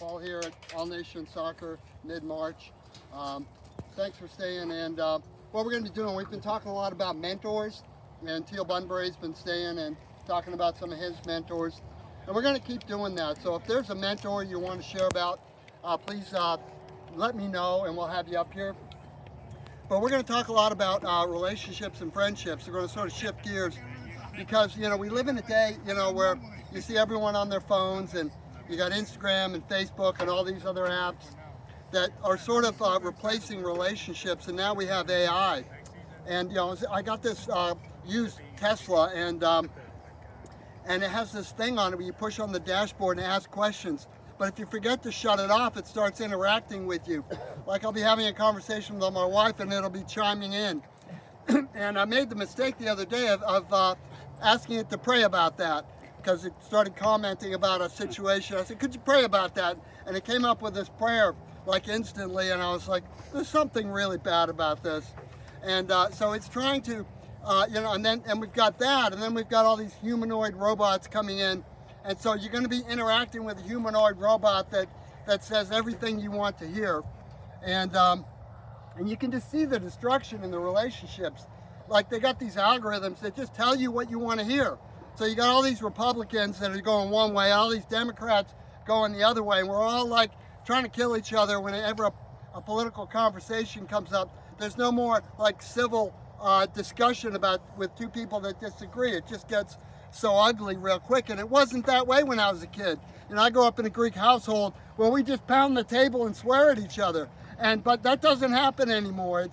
Paul here at All Nation Soccer mid-March. Thanks for staying. And what we're going to be doing, we've been talking a lot about mentors, and Teal Bunbury's been staying and talking about some of his mentors. And we're going to keep doing that. So if there's a mentor you want to share about, please let me know and we'll have you up here. But we're going to talk a lot about relationships and friendships. We're going to sort of shift gears because, we live in a day, where you see everyone on their phones, and you got Instagram and Facebook and all these other apps that are sort of replacing relationships. And now we have AI. And, I got this used Tesla, and it has this thing on it where you push on the dashboard and ask questions. But if you forget to shut it off, it starts interacting with you. Like I'll be having a conversation with my wife and it'll be chiming in. And I made the mistake the other day of asking it to pray about that, because it started commenting about a situation. I said, could you pray about that? And it came up with this prayer like instantly, and I was like, there's something really bad about this. And so it's trying to, and we've got that, and then we've got all these humanoid robots coming in. And so you're going to be interacting with a humanoid robot that says everything you want to hear. And you can just see the destruction in the relationships. Like they got these algorithms that just tell you what you want to hear. So you got all these Republicans that are going one way, all these Democrats going the other way, and we're all like trying to kill each other whenever a political conversation comes up. There's no more like civil discussion with two people that disagree. It just gets so ugly real quick, and it wasn't that way when I was a kid. I grew up in a Greek household where we just pound the table and swear at each other, but that doesn't happen anymore.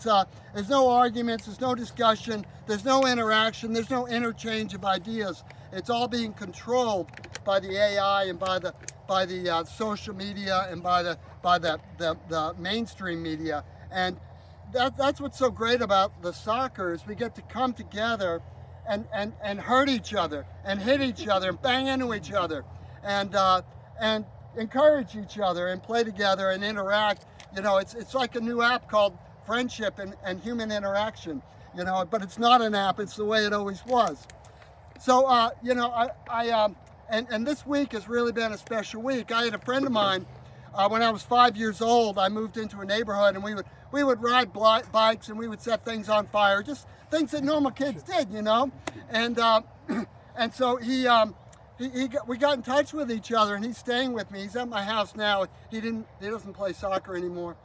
There's no arguments, there's no discussion, there's no interaction, there's no interchange of ideas. It's all being controlled by the AI and by the social media and by the mainstream media. And that's what's so great about the soccer is we get to come together and hurt each other and hit each other and bang into each other and encourage each other and play together and interact. It's like a new app called Friendship and Human Interaction, but it's not an app, it's the way it always was. So, and this week has really been a special week. I had a friend of mine, when I was 5 years old, I moved into a neighborhood and we would ride bikes and we would set things on fire, just things that normal kids did, and so we got in touch with each other, and he's staying with me. He's at my house now. He doesn't play soccer anymore,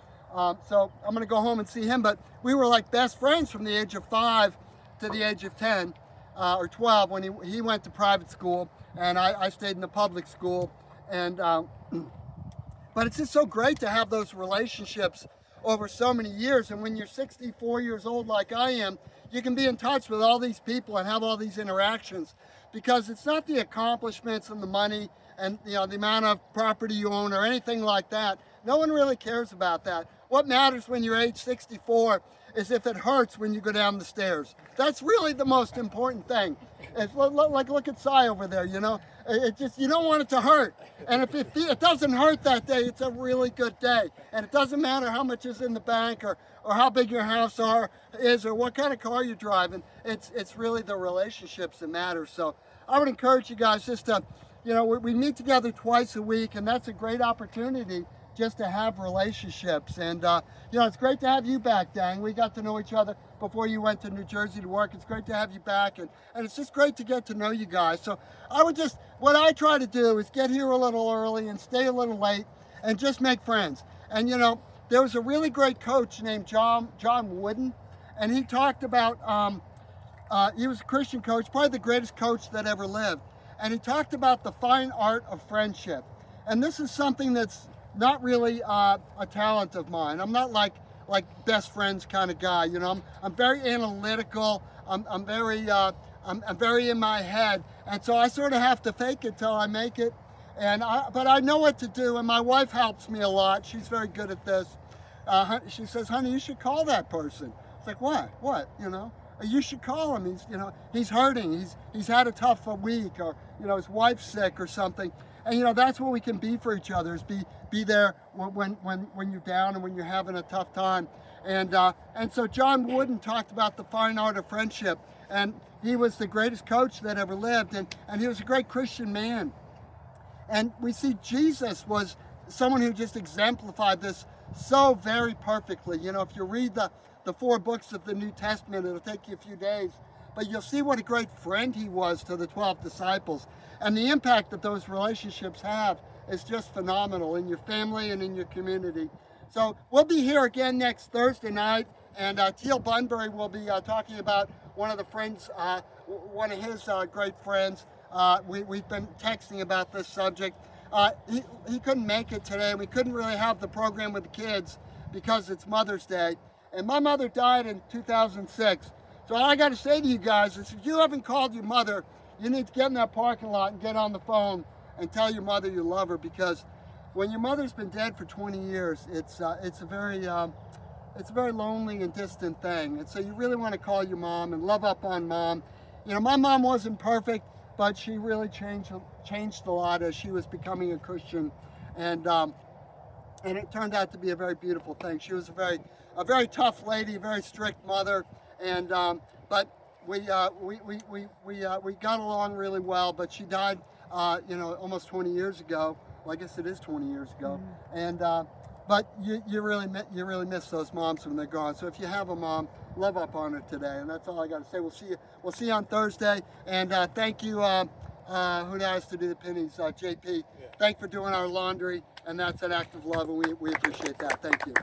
so I'm gonna go home and see him. But we were like best friends from the age of 5 to the age of 10 or 12 when he went to private school and I stayed in the public school, and but it's just so great to have those relationships over so many years. And when you're 64 years old like I am, you can be in touch with all these people and have all these interactions, because it's not the accomplishments and the money and the amount of property you own or anything like that. No one really cares about that. What matters when you're age 64 is if it hurts when you go down the stairs. That's really the most important thing. It's like look at Cy over there, It just, you don't want it to hurt. And if it doesn't hurt that day, it's a really good day. And it doesn't matter how much is in the bank or how big your house is or what kind of car you're driving. It's really the relationships that matter. So I would encourage you guys just to, we meet together twice a week, and that's a great opportunity just to have relationships. And it's great to have you back, Dang. We got to know each other before you went to New Jersey to work. It's great to have you back, and it's just great to get to know you guys. So what I try to do is get here a little early and stay a little late and just make friends. And there was a really great coach named John Wooden, and he talked about, he was a Christian coach, probably the greatest coach that ever lived. And he talked about the fine art of friendship. And this is something that's not really a talent of mine. I'm not like best friends kind of guy. I'm very analytical. I'm very in my head, and so I sort of have to fake it till I make it. But I know what to do, and my wife helps me a lot. She's very good at this. She says, "Honey, you should call that person." It's like, what? You should call him. He's hurting. He's had a tough week, or his wife's sick or something. And that's what we can be for each other, is be there when you're down and when you're having a tough time. And so John Wooden talked about the fine art of friendship, and he was the greatest coach that ever lived, and he was a great Christian man. And we see Jesus was someone who just exemplified this so very perfectly. You know, if you read the 4 books of the New Testament, it'll take you a few days, but you'll see what a great friend he was to the 12 disciples. And the impact that those relationships have is just phenomenal in your family and in your community. So we'll be here again next Thursday night, and Teal Bunbury will be talking about one of the friends, one of his great friends. We've been texting about this subject. He couldn't make it today. We couldn't really have the program with the kids because it's Mother's Day. And my mother died in 2006. So all I got to say to you guys is, if you haven't called your mother, you need to get in that parking lot and get on the phone and tell your mother you love her, because when your mother's been dead for 20 years, it's a very lonely and distant thing. And so you really want to call your mom and love up on mom. You know, my mom wasn't perfect, but she really changed a lot as she was becoming a Christian, and it turned out to be a very beautiful thing. She was a very tough lady, a very strict mother, and but we got along really well. But she died, you know, almost 20 years ago. Well, I guess it is 20 years ago, and but you really miss those moms when they're gone. So if you have a mom, love up on her today. And that's all I got to say. We'll see you on Thursday. And thank you, who knows to do the pennies, JP. Yeah. Thanks for doing our laundry, and that's an act of love, and we appreciate that. Thank you.